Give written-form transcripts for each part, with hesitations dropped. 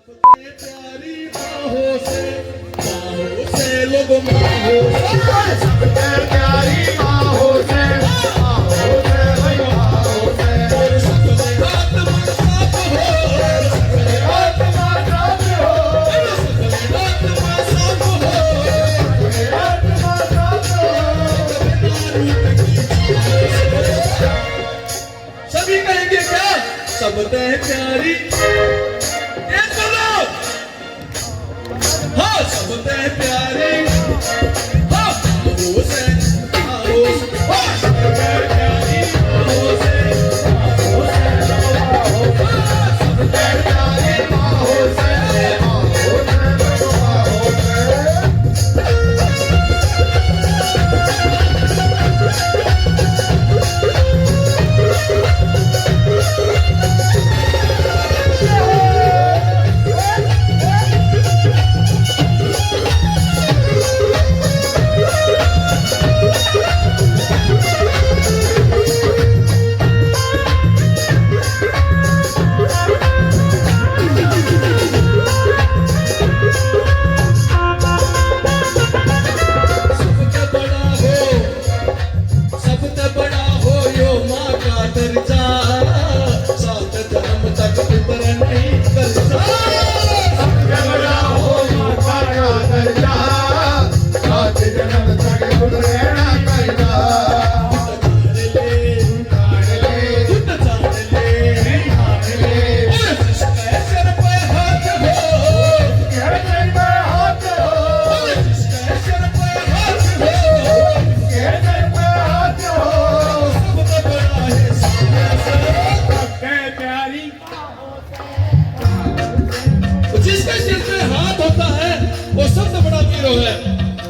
प्यारी बाहों से लोग बाहों से सबके प्यारी बाहों से भाई बाहों से और सबके आत्मा साफ हो सबके आत्मा साफ हो सबके आत्मा साफ हो सबके आत्मा साफ हो सभी कहेंगे क्या सबके प्यारी सबते प्यारे हाँ बाहों से सबते प्यारी बाहों से सबते प्यारी बाहों से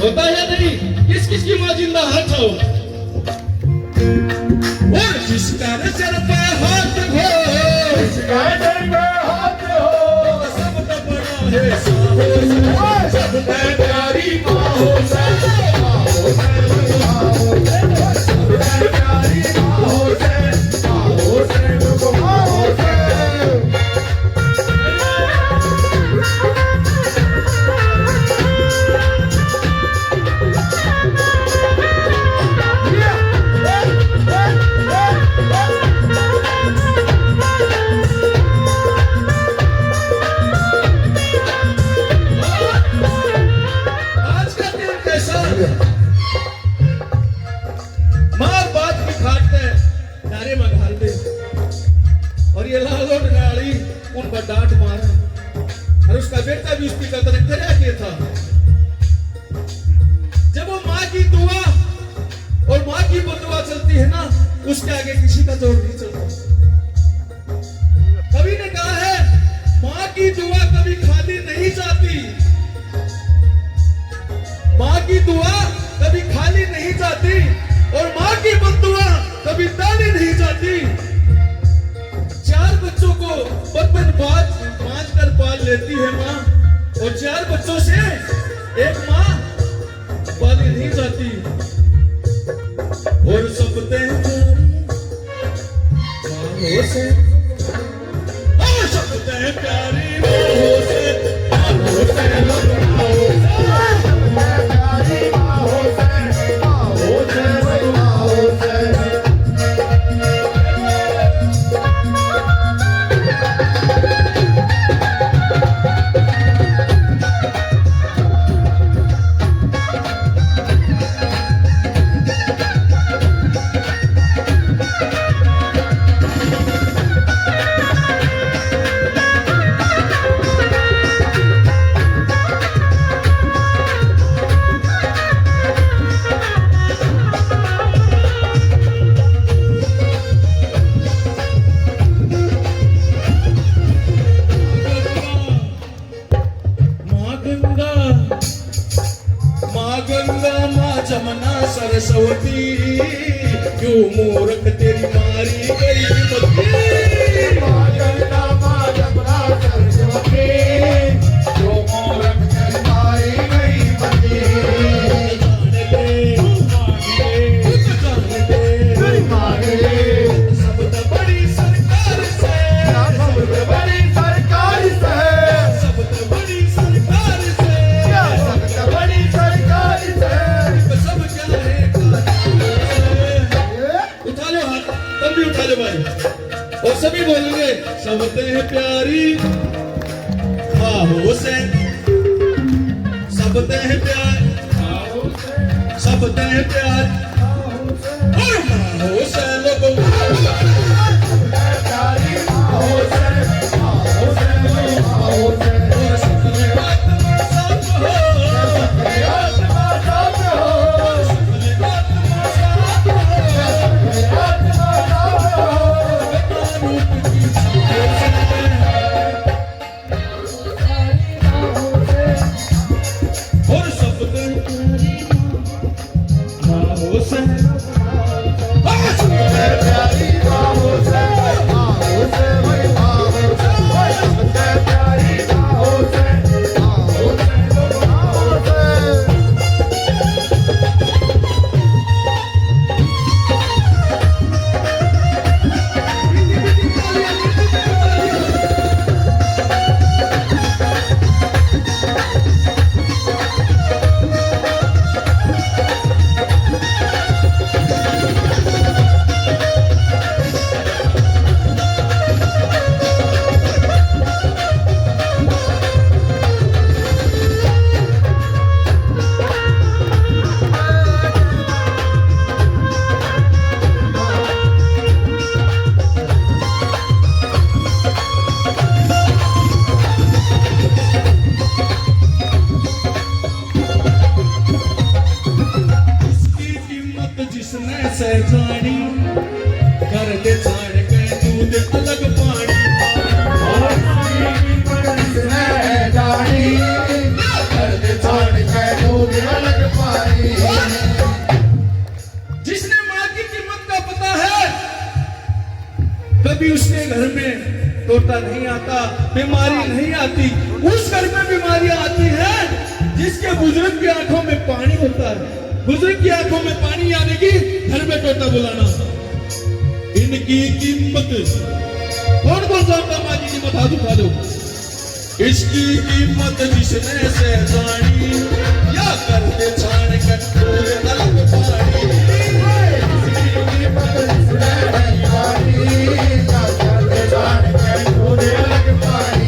होता है नहीं किस किस की मां जिंदा हाथ हो और जिसका सर पे हाथ हो जिसका सर पे हाथ हो सब तो बड़ा है सबसे प्यारी बाहों से प्यारी बाहों से और ये लालो डाली उन पर डांट मारा और उसका बेटा भी उसकी कदर किया था। जब वो माँ की दुआ और माँ की बदुआ चलती है ना उसके आगे किसी का जोर नहीं चलता। कवि ने कहा है माँ की दुआ कभी खाली नहीं जाती, माँ की दुआ कभी खाली नहीं जाती और माँ की बदुआ कभी ताली नहीं जाती। चार बच्चों को बचपन बांध कर पाल लेती है माँ और चार बच्चों से एक माँ पाली नहीं जाती। और सबते बाहों से सबते प्यारी बाहों से बाहों से जमुना सरस्वती क्यों मूर्ख तेरी मारी गई मती। माँ गंगा माँ जमुना सरस्वती क्यों मूर्ख तेरी मारी गई मती। मांग ले सब तो बड़ी सरकार से, सब तो बड़ी सरकार से सब ते प्यारी बाहों से, सब ते प्यार, सब ते प्यार और बाहों से लोगों प्यारी बाहों से, बाहों से, बाहों से और सबने आत्मा साथ हो, सबने आत्मा साथ हो, सबने आत्मा साथ हो, सबने आत्मा साथ हो, रूप की और सब ते प्यारी बाहों से, प्यारी बाहों से, बाहों से भाई बाहों से, सब ते प्यारी बाहों से, बाहों से, बाहों से। जिसने से जानी कर दे छाड़ के दूध अलग पानी जिसने जानी कर दे छाड़ के दूध अलग पानी जिसने माँ की कीमत का पता है कभी उसके घर में तोता नहीं आता, बीमारी नहीं आती। उस घर में बीमारियां आती हैं जिसके बुजुर्ग की आंखों में पानी होता है। बुजुर्ग की आंखों में पानी आने की घर में तोता बुलाना। इनकी कीमत कौन कौन जानता? माँ की कीमत हाथ उठा लो। इसकी कीमत जिसने से जानी या करते छान कर अलग पानी। इसकी कीमत जिसने जानी या करते छान कर अलग पानी।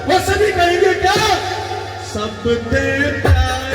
वो सभी कहेंगे क्या? सब ते प्यारी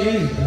जी